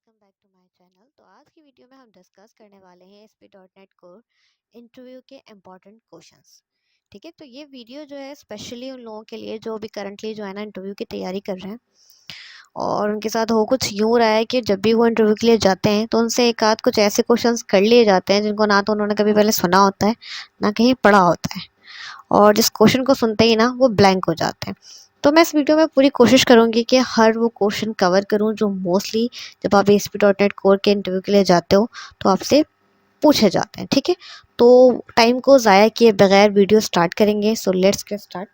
Welcome back to my channel. तो आज की वीडियो में हम डिस्कस करने वाले हैं ASP.NET कोर इंटरव्यू के इम्पॉर्टेंट क्वेश्चंस। ठीक है, तो ये वीडियो जो है स्पेशली उन लोगों के लिए जो अभी करंटली जो है ना इंटरव्यू की तैयारी कर रहे हैं और उनके साथ हो कुछ यूँ रहा है कि जब भी वो इंटरव्यू के लिए जाते हैं तो उनसे एक आध कुछ ऐसे क्वेश्चंस कर लिए जाते हैं जिनको ना तो उन्होंने कभी पहले सुना होता है ना कहीं पढ़ा होता है, और जिस क्वेश्चन को सुनते ही ना वो ब्लैंक हो जाते हैं। तो मैं इस वीडियो में पूरी कोशिश करूंगी कि हर वो क्वेश्चन कवर करूं जो मोस्टली जब आप ASP.NET कोर के इंटरव्यू के लिए जाते हो तो आपसे पूछे जाते हैं। ठीक है, तो टाइम को ज़ाया किए बगैर वीडियो स्टार्ट करेंगे। So let's get start.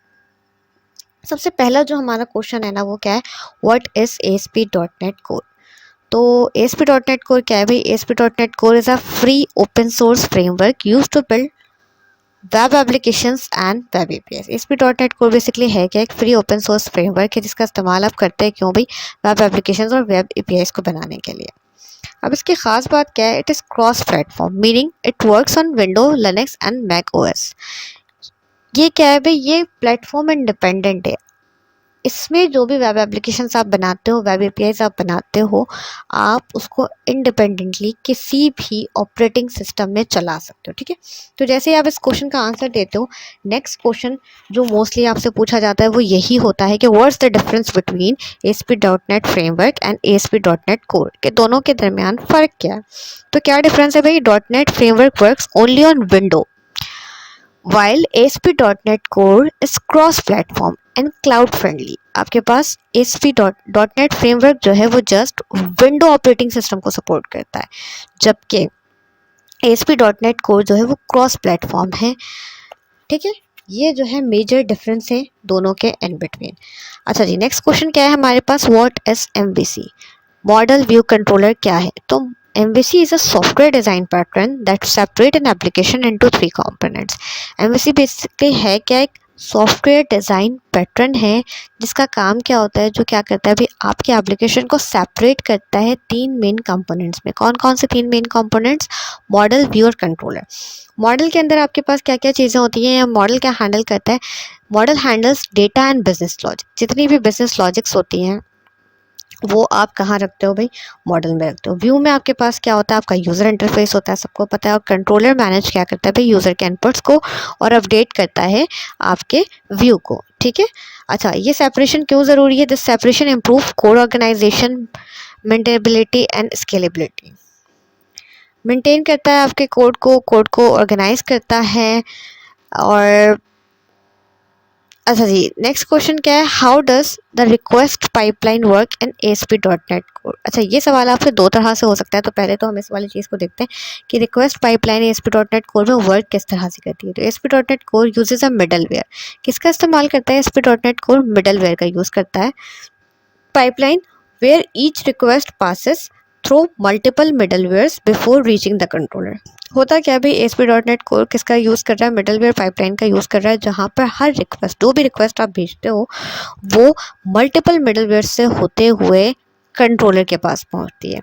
सबसे पहला जो हमारा क्वेश्चन है ना वो क्या है, व्हाट इज़ ASP.NET कोर। तो ASP.NET कोर क्या है भाई? ASP.NET core is a free open source framework use to build web applications and web APIs। ASP.NEट कोर बेसिकली है क्या, एक फ्री ओपन सोर्स फ्रेमवर्क है जिसका इस्तेमाल आप करते हैं क्यों भाई? वेब एप्लीकेशंस और वेब APIs को बनाने के लिए। अब इसकी खास बात क्या है? It is cross platform, meaning it works on window, Linux and Mac OS। ये क्या है भाई? ये प्लेटफॉर्म इंडिपेंडेंट है। इसमें जो भी वेब एप्लीकेशंस आप बनाते हो, वेब APIs आप बनाते हो, आप उसको इंडिपेंडेंटली किसी भी ऑपरेटिंग सिस्टम में चला सकते हो। ठीक है, तो जैसे ही आप इस क्वेश्चन का आंसर देते हो, नेक्स्ट क्वेश्चन जो मोस्टली आपसे पूछा जाता है वो यही होता है कि what's the difference between ASP.NET framework and ASP.NEट कोर, के दोनों के दरमियान फ़र्क क्या है। तो क्या डिफरेंस है भाई? .NET framework works only on window while ASP.NET Core is cross platform and cloud friendly। आपके पास ASP.NET फ्रेमवर्क जो है वो जस्ट विंडो ऑपरेटिंग सिस्टम को सपोर्ट करता है, जबकि ASP.NET Core जो है वो क्रॉस प्लेटफॉर्म है। ठीक है, ये जो है मेजर डिफरेंस है दोनों के इन बिटवीन। अच्छा जी, नेक्स्ट क्वेश्चन क्या है हमारे पास, what is MVC, model view controller क्या है। तो MVC is a software design pattern that separate an application into three components। MVC basically है क्या, एक सॉफ्टवेयर डिज़ाइन पैटर्न है जिसका काम क्या होता है, जो क्या करता है भी आपके एप्लीकेशन को सेपरेट करता है तीन मेन कंपोनेंट्स में। कौन कौन से तीन मेन कंपोनेंट्स? मॉडल, व्यू और कंट्रोलर। मॉडल के अंदर आपके पास क्या क्या चीज़ें होती हैं, या मॉडल क्या हैंडल करता है? Model handles data and business logic. जितनी भी बिजनेस लॉजिक्स होती हैं वो आप कहाँ रखते हो भाई? मॉडल में रखते हो। व्यू में आपके पास क्या होता है? आपका यूज़र इंटरफेस होता है, सबको पता है। और कंट्रोलर मैनेज क्या करता है भाई? यूज़र के इनपुट्स को और अपडेट करता है आपके व्यू को। ठीक है, अच्छा, ये सेपरेशन क्यों ज़रूरी है? This separation improve code organization, maintainability and scalability. Maintain करता है आपके कोड को ऑर्गेनाइज करता है। और अच्छा जी, नेक्स्ट क्वेश्चन क्या है, how does the request pipeline work in ASP.NET core. अच्छा, ये सवाल आपसे दो तरह से हो सकता है, तो पहले तो हम इस वाली चीज़ को देखते हैं कि रिक्वेस्ट पाइपलाइन ASP.NET कोर में वर्क किस तरह से करती है। तो ASP.NET कोर यूजेज अ मिडलवेयर। किसका इस्तेमाल करता है ASP.NET कोर? मिडलवेयर का यूज़ करता है। Pipeline where each request passes through multiple middlewares before reaching the controller। होता क्या भाई, ASP.NET कोर किसका यूज़ कर रहा है? मिडलवेयर पाइपलाइन का यूज़ कर रहा है, जहाँ पर हर रिक्वेस्ट, जो भी रिक्वेस्ट आप भेजते हो वो मल्टीपल मिडलवेयर से होते हुए कंट्रोलर के पास पहुँचती है।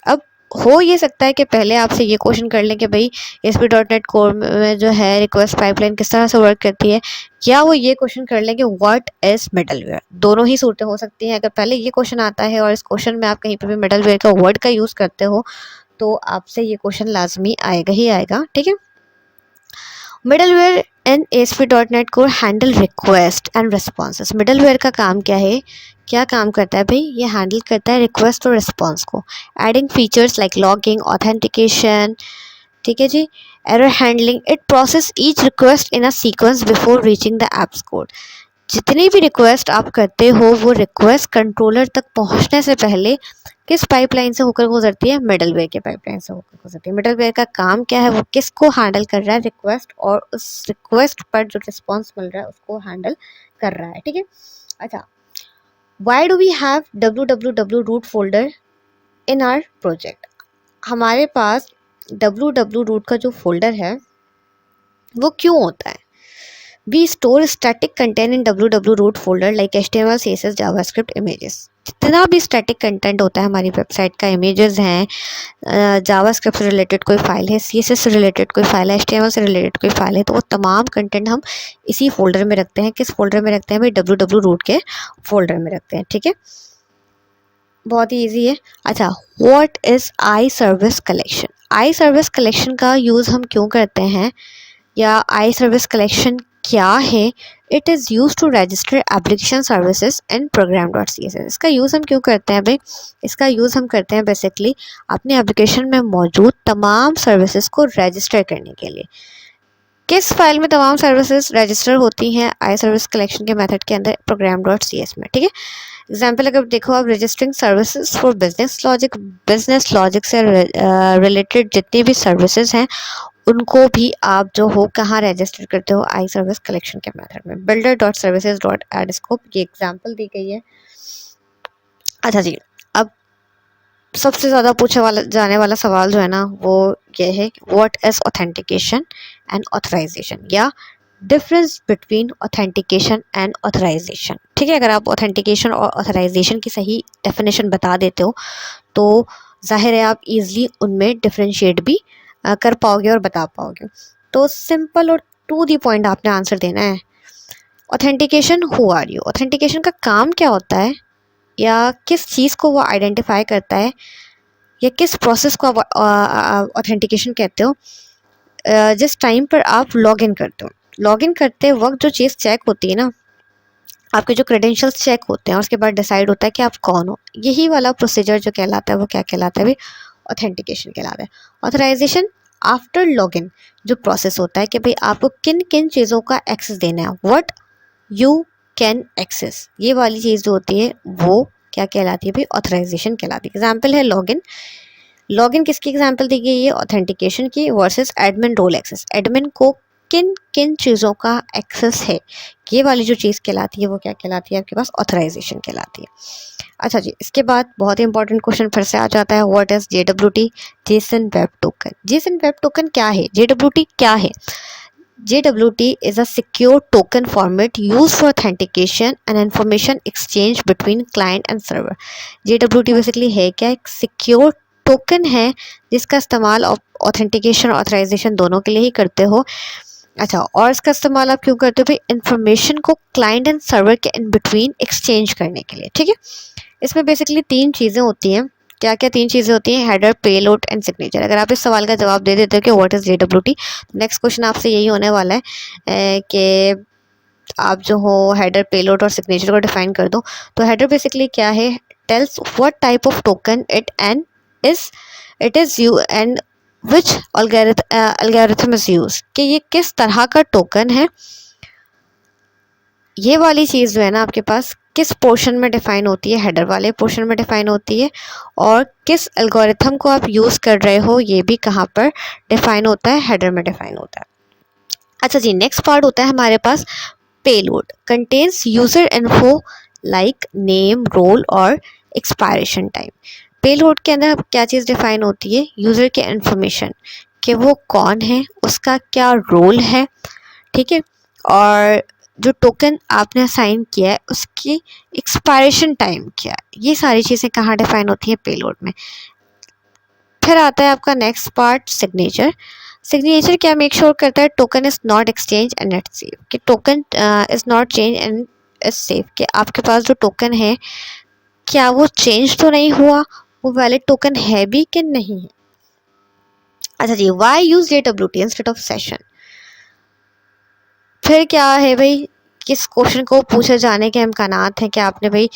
अब हो ये सकता है कि पहले आपसे ये क्वेश्चन कर लें कि भाई ASP.NET कोर में जो है रिक्वेस्ट पाइपलाइन किस तरह से वर्क करती है, या वो ये क्वेश्चन कर लें कि व्हाट इज़ मिडलवेयर। दोनों ही सूरतें हो सकती हैं। अगर पहले ये क्वेश्चन आता है और इस क्वेश्चन में आप कहीं पर भी मिडलवेयर का वर्ड का यूज़ करते हो तो आपसे ये क्वेश्चन लाजमी आएगा ही आएगा। ठीक है, middleware in ASP.NET core handle request and responses. Middleware का काम क्या है, क्या काम करता है भाई? ये हैंडल करता है रिक्वेस्ट और रिस्पॉन्स को, adding features like logging, authentication. ठीक है जी, error handling. It process each request in a sequence before reaching the apps code. जितनी भी रिक्वेस्ट आप करते हो वो रिक्वेस्ट कंट्रोलर तक पहुंचने से पहले किस पाइपलाइन से होकर गुजरती है? मिडलवेयर के पाइपलाइन से होकर गुजरती है। मिडलवेयर का काम क्या है, वो किसको हैंडल कर रहा है? रिक्वेस्ट, और उस रिक्वेस्ट पर जो रिस्पॉन्स मिल रहा है उसको हैंडल कर रहा है। ठीक है, अच्छा, why do we have www root folder in our project. हमारे पास www रूट का जो फोल्डर है वो क्यों होता है? We store static content in www root folder like HTML, CSS, JavaScript, images। जितना भी स्टैटिक कंटेंट होता है हमारी वेबसाइट का, इमेजेस हैं, जावास्क्रिप्ट से रिलेटेड कोई फाइल है, CSS से रिलेटेड कोई फाइल है, HTML से रिलेटेड कोई फाइल है, तो वो तमाम कंटेंट हम इसी फोल्डर में रखते हैं। किस फोल्डर में रखते हैं भाई? www रूट के फोल्डर में रखते हैं। ठीक है, बहुत ही ईजी है। अच्छा, what is I service collection? I service collection का यूज़ हम क्यों करते हैं, या आई सर्विस कलेक्शन क्या है? It is use to register application services in program dot C S S. इसका यूज़ हम क्यों करते हैं भाई? इसका यूज़ हम करते हैं बेसिकली अपने एप्लीकेशन में मौजूद तमाम सर्विसेज को रजिस्टर करने के लिए। किस फाइल में तमाम सर्विसेज रजिस्टर होती हैं? आई सर्विस कलेक्शन के मेथड के अंदर, प्रोग्राम डॉट सी एस में। ठीक है, एग्जाम्पल अगर देखो आप, registering services for business logic से रिलेटेड जितनी भी सर्विसेज हैं उनको भी आप जो हो कहाँ रजिस्टर करते हो? आई सर्विस कलेक्शन के मेथड में। Builder dot services dot add scope, ये एग्जाम्पल दी गई है। अच्छा जी, अब सबसे ज़्यादा पूछे वाला जाने वाला सवाल जो है ना वो ये है, what is authentication and authorization, या difference between authentication and authorization. ठीक है, अगर आप ऑथेंटिकेशन और ऑथराइजेशन की सही डेफिनेशन बता देते हो तो जाहिर है आप इजीली उनमें डिफरेंशिएट भी कर पाओगे और बता पाओगे। तो सिंपल और टू द पॉइंट आपने आंसर देना है। Authentication, who are you? Authentication का काम क्या होता है, या किस चीज़ को वो आइडेंटिफाई करता है, या किस प्रोसेस को आप ऑथेंटिकेशन कहते हो? जिस टाइम पर आप लॉग इन करते हो, लॉग इन करते वक्त जो चीज़ चेक होती है ना, आपके जो क्रेडेंशियल्स चेक होते हैं, उसके बाद डिसाइड होता है कि आप कौन हो। यही वाला प्रोसीजर जो कहलाता है वो क्या कहलाता है भाई? ऑथेंटिकेशन कहलाता है। ऑथराइजेशन आफ्टर लॉगिन जो प्रोसेस होता है कि भाई आपको किन किन चीज़ों का एक्सेस देना है, व्हाट यू कैन एक्सेस, ये वाली चीज़ जो होती है वो क्या कहलाती है भाई? ऑथराइजेशन कहलाती है। एग्जाम्पल है लॉगिन। लॉगिन किसकी एग्जाम्पल दी गई है? ऑथेंटिकेशन की। Versus admin role access, admin को किन किन चीज़ों का एक्सेस है, ये वाली जो चीज़ कहलाती है वो क्या कहलाती है आपके पास? ऑथराइजेशन कहलाती है। अच्छा जी, इसके बाद बहुत ही इंपॉर्टेंट क्वेश्चन फिर से आ जाता है, what is JWT? Jason web token. Jason web token क्या है? JWT क्या है? JWT is a secure token format used for authentication and information exchange between client and server. JWT basically है क्या? एक सिक्योर टोकन है जिसका इस्तेमाल ऑथेंटिकेशन और ऑथराइजेशन दोनों के लिए ही करते हो। अच्छा, और इसका इस्तेमाल आप क्यों करते हो भाई? इंफॉर्मेशन को क्लाइंट एंड सर्वर के इन बिटवीन एक्सचेंज करने के लिए। ठीक है, इसमें बेसिकली तीन चीज़ें होती हैं। क्या क्या तीन चीज़ें होती हैं? Header, payload and signature. अगर आप इस सवाल का जवाब दे देते हो कि what is JWT, next question आपसे यही होने वाला है कि आप जो हो हेडर, पेलोड और सिग्नेचर को डिफाइन कर दो। तो हेडर बेसिकली क्या है? Tells what type of token it is you and which algorithm is use, कि ये किस तरह का टोकन है। ये वाली चीज़ जो है ना आपके पास किस पोर्शन में डिफाइन होती है? हेडर वाले पोर्शन में डिफाइन होती है। और किस एल्गोरिथम को आप यूज़ कर रहे हो ये भी कहाँ पर डिफाइन होता है? हेडर में डिफाइन होता है। अच्छा जी, नेक्स्ट पार्ट होता है हमारे पास payload. Contains user info like name, role और एक्सपायरेशन टाइम। पेलोड के अंदर क्या चीज़ डिफाइन होती है? यूज़र के इन्फॉर्मेशन, कि वो कौन है, उसका क्या रोल है, ठीक है, और जो टोकन आपने असाइन किया है उसकी एक्सपायरेशन टाइम क्या है। ये सारी चीज़ें कहाँ डिफाइन होती है? पेलोड में। फिर आता है आपका नेक्स्ट पार्ट, सिग्नेचर। सिग्नेचर क्या मेक श्योर करता है? Token is not exchange and it safe, कि token is not change and is safe, कि आपके पास जो टोकन है क्या वो चेंज तो नहीं हुआ, वो वैलिड टोकन है भी कि नहीं है। अच्छा जी, why use JWT instead of session? फिर क्या है भाई? किस क्वेश्चन को पूछे जाने के इम्कानात हैं कि आपने भाई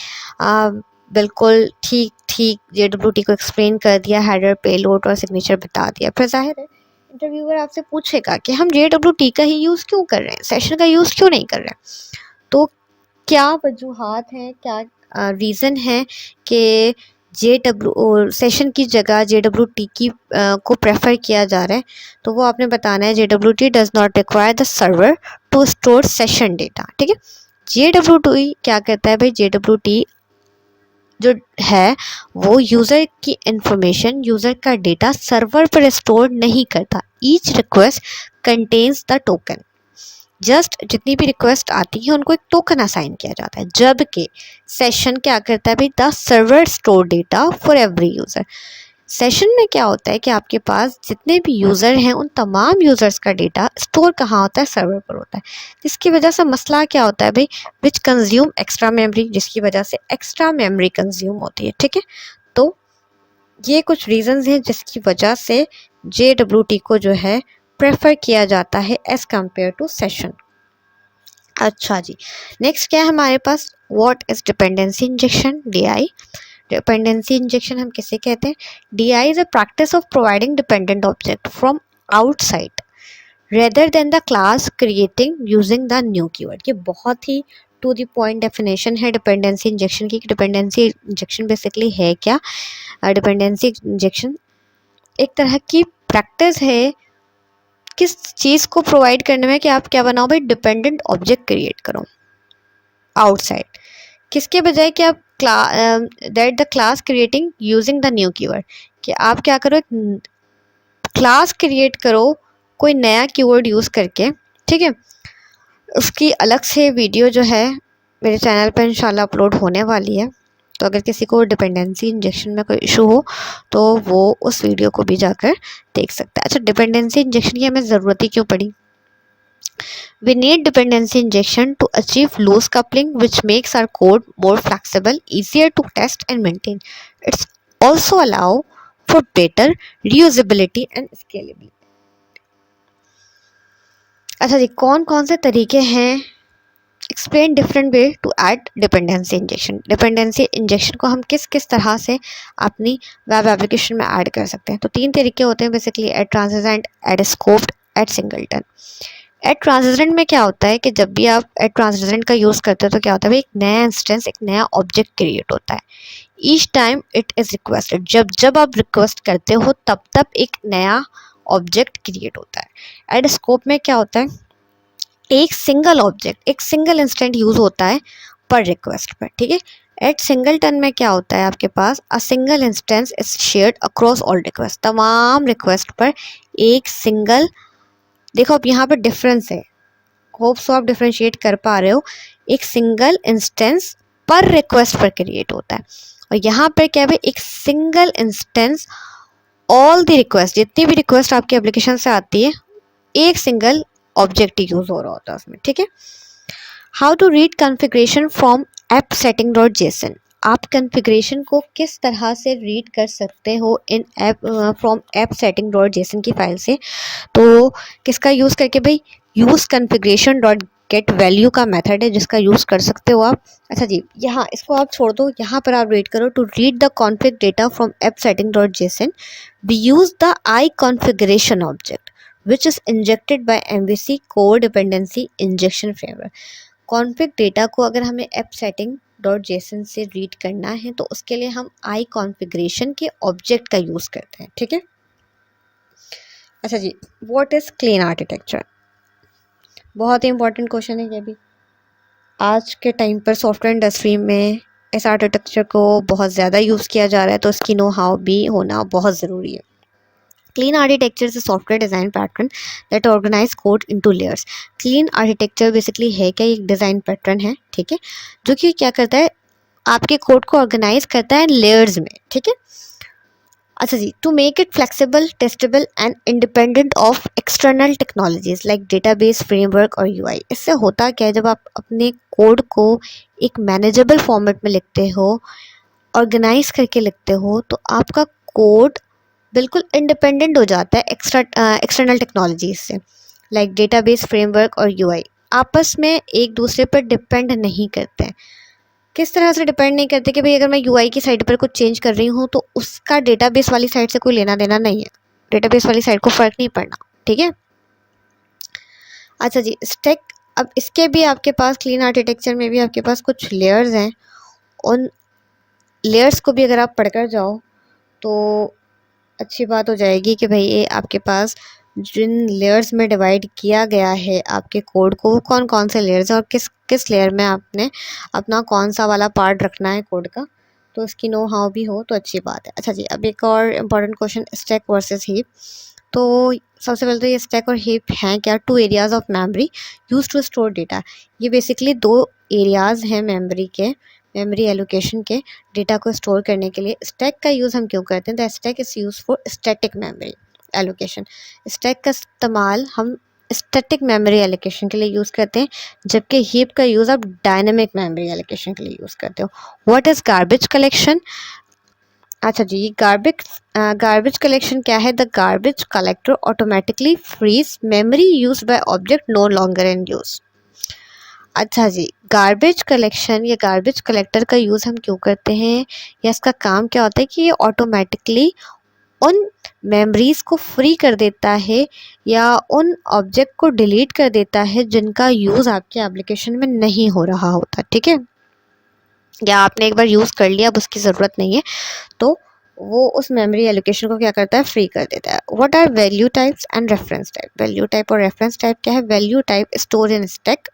बिल्कुल ठीक ठीक JWT को एक्सप्लेन कर दिया, हेडर, पेलोड और सिग्नेचर बता दिया। फिर जाहिर है इंटरव्यूअर आपसे पूछेगा कि हम JWT का ही यूज़ क्यों कर रहे हैं, सेशन का यूज़ क्यों नहीं कर रहे हैं। तो क्या वजूहात हैं, क्या रीज़न है कि सेशन की जगह JWT की को प्रेफर किया जा रहा है? तो वो आपने बताना है, JWT does not require the server to store session data. ठीक है, JWT क्या कहता है भाई? JWT जो है वो यूज़र की इंफॉर्मेशन, यूज़र का डेटा सर्वर पर स्टोर नहीं करता। Each request contains the token, just जितनी भी रिक्वेस्ट आती है उनको एक टोकन असाइन किया जाता है, जबकि सेशन क्या करता है भाई? The server store data for every user. Session में क्या होता है कि आपके पास जितने भी यूज़र हैं उन तमाम यूज़र्स का डेटा स्टोर कहाँ होता है, सर्वर पर होता है, जिसकी वजह से मसला क्या होता है भाई, विच कंज्यूम एक्स्ट्रा मेमोरी, जिसकी वजह से एक्स्ट्रा मेमोरी कंज्यूम होती है। ठीक है, तो ये कुछ रीजंस हैं जिसकी वजह से JWT को जो है प्रेफर किया जाता है एज कम्पेयर टू सेशन। अच्छा जी, नेक्स्ट क्या है हमारे पास, what is dependency injection, DI। Dependency injection हम किसे कहते हैं, DI is a practice of providing dependent object from outside rather than the class creating using the new keyword. ये बहुत ही टू द पॉइंट डेफिनेशन है डिपेंडेंसी इंजेक्शन की। Dependency injection basically है क्या, डिपेंडेंसी इंजेक्शन एक तरह की प्रैक्टिस है किस चीज़ को प्रोवाइड करने में कि आप क्या बनाओ भाई, डिपेंडेंट ऑब्जेक्ट क्रिएट करो आउटसाइड, किसके बजाय कि आप that the class creating using the new keyword, कि आप क्या करो, एक क्लास क्रिएट करो कोई नया कीवर्ड यूज़ करके। ठीक है, उसकी अलग से वीडियो जो है मेरे चैनल पर इंशाल्लाह अपलोड होने वाली है, तो अगर किसी को डिपेंडेंसी इंजेक्शन में कोई इशू हो तो वो उस वीडियो को भी जाकर देख सकता है। अच्छा, डिपेंडेंसी इंजेक्शन की हमें ज़रूरत ही क्यों पड़ी? We need dependency injection to achieve loose coupling, which makes our code more flexible, easier to test and maintain. It's also allow for better reusability and scalability. अच्छा जी, कौन कौन से तरीके हैं, explain different way to add dependency injection. Dependency injection को हम किस किस तरह से अपनी वेब एप्लीकेशन में ऐड कर सकते हैं। तो 3 तरीके होते हैं basically, add transient, add scoped, add singleton. Add transient में क्या होता है कि जब भी आप एड ट्रांसिजेंट का यूज़ करते हो तो क्या होता है भाई, एक नया इंस्टेंस, एक नया ऑब्जेक्ट क्रिएट होता है each time it is requested. जब जब आप रिक्वेस्ट करते हो तब तब एक नया ऑब्जेक्ट क्रिएट होता है। एड स्कोप में क्या होता है, एक सिंगल ऑब्जेक्ट, एक सिंगल इंस्टेंट यूज़ होता है पर रिक्वेस्ट पर। ठीक है, एट सिंगलटन में क्या होता है, आपके पास a single instance is shared across all request, तमाम रिक्वेस्ट पर एक सिंगल, देखो अब यहाँ पर डिफरेंस है, होप सो आप डिफ्रेंशिएट कर पा रहे हो, एक सिंगल इंस्टेंस पर रिक्वेस्ट पर क्रिएट होता है, और यहाँ पर क्या है, एक single instance all the request, जितनी भी रिक्वेस्ट आपकी एप्लीकेशन से आती है एक सिंगल ऑब्जेक्ट यूज हो रहा होता है उसमें। ठीक है, how to read configuration from app setting dot JSON. आप कॉन्फ़िगरेशन को किस तरह से रीड कर सकते हो in app from app setting dot JSON की फाइल से, तो किसका यूज़ करके भाई, use configuration dot get value का मेथड है जिसका यूज़ कर सकते हो आप। अच्छा जी, यहाँ इसको आप छोड़ दो, यहाँ पर आप रीड करो, to read the config data from app setting dot JSON we use the I configuration object which is injected by MVC core dependency injection framework। Config data को अगर हमें ऐप सेटिंग डॉट जेसन से read करना है तो उसके लिए हम आई कॉन्फ़िगरेशन के ऑब्जेक्ट का यूज़ करते हैं। ठीक है, अच्छा जी, व्हाट इज़ क्लीन आर्किटेक्चर, बहुत ही इंपॉर्टेंट क्वेश्चन है ये भी। आज के टाइम पर सॉफ्टवेयर इंडस्ट्री में इस आर्किटेक्चर को बहुत ज़्यादा यूज़ किया जा रहा है, तो इसकी नो हाउ भी होना बहुत ज़रूरी है। Clean architecture is a software design pattern that organize code into layers। Clean architecture basically है क्या, एक डिज़ाइन पैटर्न है, ठीक है, जो कि क्या करता है, आपके कोड को ऑर्गेनाइज करता है लेयर्स में। ठीक है, अच्छा जी, to make it flexible, testable and independent of external technologies like database, framework और UI। इससे होता क्या है, जब आप अपने कोड को एक मैनेजेबल फॉर्मेट में लिखते हो, ऑर्गेनाइज करके लिखते हो, तो आपका कोड बिल्कुल इंडिपेंडेंट हो जाता है एक्सटर्नल टेक्नोलॉजीज से, लाइक डेटाबेस, फ्रेमवर्क और UI आपस में एक दूसरे पर डिपेंड नहीं करते हैं। किस तरह से डिपेंड नहीं करते कि भाई अगर मैं UI की साइड पर कुछ चेंज कर रही हूँ तो उसका डेटाबेस वाली साइड से कोई लेना देना नहीं है, डेटाबेस वाली साइड को फ़र्क नहीं पड़ना। ठीक है, अच्छा जी, स्टैक, अब इसके भी आपके पास क्लीन आर्किटेक्चर में भी आपके पास कुछ लेयर्स हैं, उन लेयर्स को भी अगर आप पढ़कर जाओ तो अच्छी बात हो जाएगी कि भाई ये आपके पास जिन लेयर्स में डिवाइड किया गया है आपके कोड को, वो कौन कौन से लेयर्स हैं और किस किस लेयर में आपने अपना कौन सा वाला पार्ट रखना है कोड का, तो इसकी नो हाउ भी हो तो अच्छी बात है। अच्छा जी, अब एक और important question, stack versus heap. तो सबसे पहले तो ये स्टैक और हीप हैं क्या, two areas of memory use to store data. ये बेसिकली दो एरियाज़ हैं मेमोरी के मेमोरी एलोकेशन के डेटा को स्टोर करने के लिए स्टैक का यूज़ हम क्यों करते हैं? The stack is use for static memory allocation. Stack का इस्तेमाल हम स्टैटिक मेमोरी एलोकेशन के लिए यूज़ करते हैं, जबकि हीप का यूज़ आप डायनेमिक मेमोरी एलोकेशन के लिए यूज़ करते हो। What is garbage collection? अच्छा जी, गार्बेज कलेक्शन क्या है? The garbage collector automatically frees memory use by object no longer in use. अच्छा जी, गार्बेज कलेक्शन या गार्बेज कलेक्टर का यूज़ हम क्यों करते हैं, या इसका काम क्या होता है कि ये ऑटोमेटिकली उन मेमोरीज को फ्री कर देता है या उन ऑब्जेक्ट को डिलीट कर देता है जिनका यूज़ आपके एप्लीकेशन में नहीं हो रहा होता, ठीक है, या आपने एक बार यूज़ कर लिया अब उसकी ज़रूरत नहीं है, तो वो उस मेमोरी एलोकेशन को क्या करता है? फ्री कर देता है। What are value types and reference type? Value type और रेफरेंस टाइप क्या है? Value type store in stack,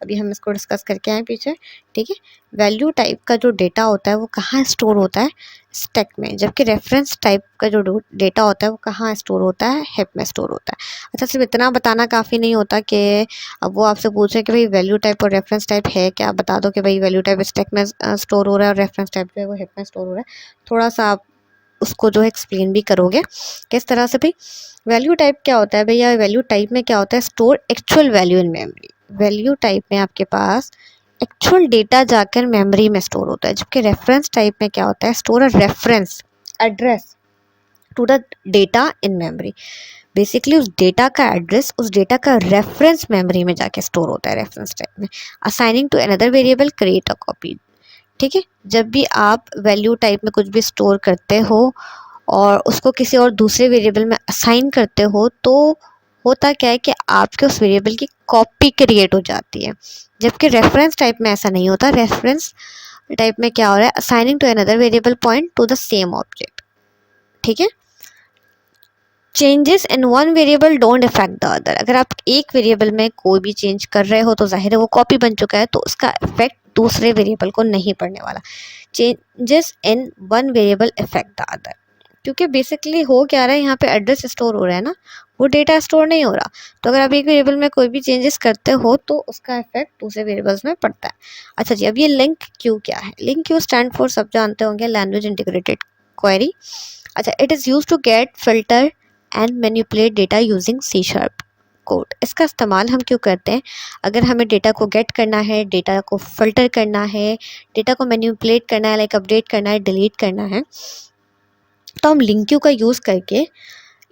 अभी हम इसको डिस्कस करके आए पीछे, ठीक है। वैल्यू टाइप का जो डेटा होता है वो कहाँ स्टोर होता है? स्टैक में। जबकि रेफरेंस टाइप का जो डेटा होता है वो कहाँ स्टोर होता है? हिप में स्टोर होता है। अच्छा, सिर्फ इतना बताना काफ़ी नहीं होता कि अब वो आपसे पूछे कि भाई वैल्यू टाइप और रेफरेंस टाइप है क्या, बता दो कि भाई वैल्यू टाइप स्टैक में स्टोर हो रहा है और रेफरेंस टाइप जो है वो हिप में स्टोर हो रहा है। थोड़ा सा आप उसको जो है एक्सप्लेन भी करोगे किस तरह से। भाई वैल्यू टाइप क्या होता है भैया? वैल्यू टाइप में क्या होता है? Store actual value in memory. Value type में आपके पास एक्चुअल डेटा जाकर मेमोरी में स्टोर होता है, जबकि रेफरेंस टाइप में क्या होता है? Store a reference address to the data in memory. Basically उस डेटा का एड्रेस, उस डेटा का रेफरेंस मेमोरी में जाके स्टोर होता है रेफरेंस टाइप में। Assigning to another variable create a copy, ठीक है। जब भी आप वैल्यू टाइप में कुछ भी स्टोर करते हो और उसको किसी और दूसरे वेरिएबल में असाइन करते हो, तो होता क्या है कि आपके उस वेरिएबल की कॉपी क्रिएट हो जाती है, जबकि रेफरेंस टाइप में ऐसा नहीं होता। रेफरेंस टाइप में क्या हो रहा है? Assigning to another variable point to the same object, ठीक है। Changes in one variable don't effect the other. अगर आप एक वेरिएबल में कोई भी चेंज कर रहे हो तो जाहिर है वो कॉपी बन चुका है, तो उसका इफेक्ट दूसरे वेरिएबल को नहीं पड़ने वाला। Changes in one variable effect the other, क्योंकि बेसिकली हो क्या रहा है, यहाँ पे एड्रेस स्टोर हो रहा है ना, वो डेटा स्टोर नहीं हो रहा। तो अगर आप एक वेरिएबल में कोई भी चेंजेस करते हो तो उसका इफेक्ट दूसरे वेरिएबल्स में पड़ता है। अच्छा जी, अब ये लिंक क्यू क्या है? लिंक क्यू स्टैंड फॉर, सब जानते होंगे, लैंग्वेज इंटीग्रेटेड क्वेरी। अच्छा, it is use to get filter and manipulate data using C sharp code. इसका इस्तेमाल हम क्यों करते हैं? अगर हमें डेटा को गेट करना है, डेटा को फिल्टर करना है, डेटा को मैनिपुलेट करना है, लाइक अपडेट करना है, डिलीट करना है, तो हम लिंक क्यू का यूज़ करके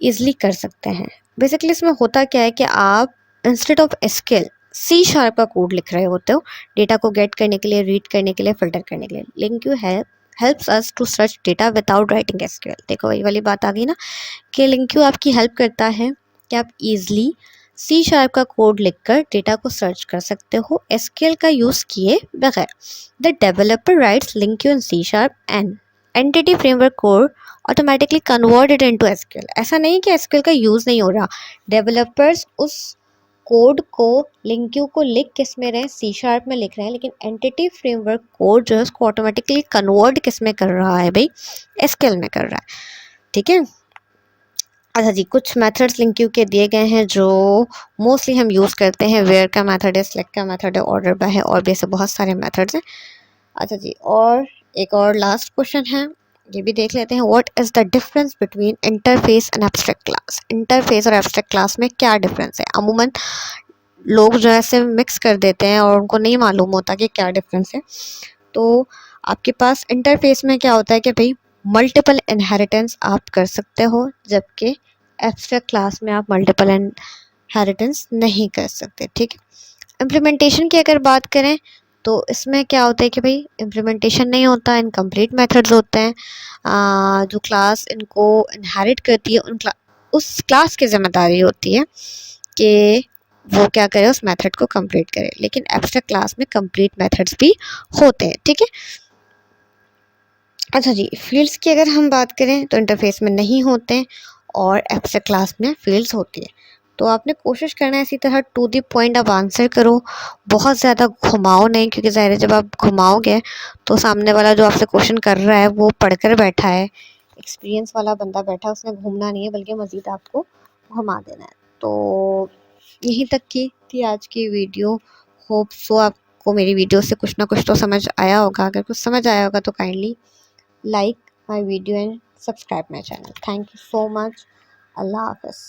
ईजिली कर सकते हैं। बेसिकली इसमें होता क्या है कि आप instead of SQL C sharp का कोड लिख रहे होते हो डेटा को गेट करने के लिए, रीड करने के लिए, फिल्टर करने के लिए। LINQ helps us to search data without writing SQL. देखो वही वाली बात आ गई ना कि लिंक क्यू आपकी हेल्प करता है कि आप इजीली सी शार्प का कोड लिखकर डेटा को सर्च कर सकते हो एसक्यूएल का यूज़ किए बगैर। The developer writes LINQ in C sharp and entity framework code automatically converted into SQL. ऐसा नहीं कि एसक्यूएल का यूज़ नहीं हो रहा, डेवलपर्स उस कोड को, लिंक क्यू को लिख किस में रहे हैं? सी शार्प में लिख रहे हैं, लेकिन एंटिटी फ्रेमवर्क कोड जो है उसको ऑटोमेटिकली कन्वर्ट किस में कर रहा है भाई? एसक्यूएल में कर रहा है, ठीक है। अच्छा जी, कुछ मेथड्स लिंक क्यू के दिए गए हैं जो मोस्टली हम यूज़ करते हैं। वेयर का मेथड है, सेलेक्ट का मेथड है, ऑर्डर बाय है, और भी ऐसे बहुत सारे मेथड्स हैं। अच्छा जी, और एक और लास्ट क्वेश्चन है, ये भी देख लेते हैं। What is the difference between interface and abstract class? Interface और एब्स्ट्रैक्ट क्लास में क्या डिफरेंस है? अमूमन लोग जो है ऐसे मिक्स कर देते हैं और उनको नहीं मालूम होता कि क्या डिफरेंस है। तो आपके पास इंटरफेस में क्या होता है कि भाई मल्टीपल इनहेरिटेंस आप कर सकते हो, जबकि एब्स्ट्रैक्ट क्लास में आप मल्टीपल इनहेरिटेंस नहीं कर सकते, ठीक है। इम्प्लीमेंटेशन की अगर बात करें तो इसमें क्या होता है कि भाई इम्प्लीमेंटेशन नहीं होता, इनकम्प्लीट मेथड्स होते हैं। जो क्लास इनको इनहेरिट करती है उस क्लास की जिम्मेदारी होती है कि वो क्या करे, उस मेथड को कंप्लीट करे। लेकिन एब्स्ट्रैक्ट क्लास में कंप्लीट मेथड्स भी होते हैं, ठीक है। अच्छा जी, फील्ड्स की अगर हम बात करें तो इंटरफेस में नहीं होते हैं और एब्स्ट्रैक्ट क्लास में फील्ड्स होती है। तो आपने कोशिश करना है इसी तरह टू द पॉइंट आप आंसर करो, बहुत ज़्यादा घुमाओ नहीं, क्योंकि ज़ाहिर है जब आप घुमाओगे तो सामने वाला जो आपसे क्वेश्चन कर रहा है वो पढ़कर बैठा है, एक्सपीरियंस वाला बंदा बैठा है, उसने घूमना नहीं है बल्कि मज़ीद आपको घुमा देना है। तो यहीं तक की थी आज की वीडियो। होप सो आप आपको मेरी वीडियो से कुछ ना कुछ तो समझ आया होगा। अगर कुछ समझ आया होगा तो kindly like my video and subscribe my channel. Thank you so much. Allah Hafiz.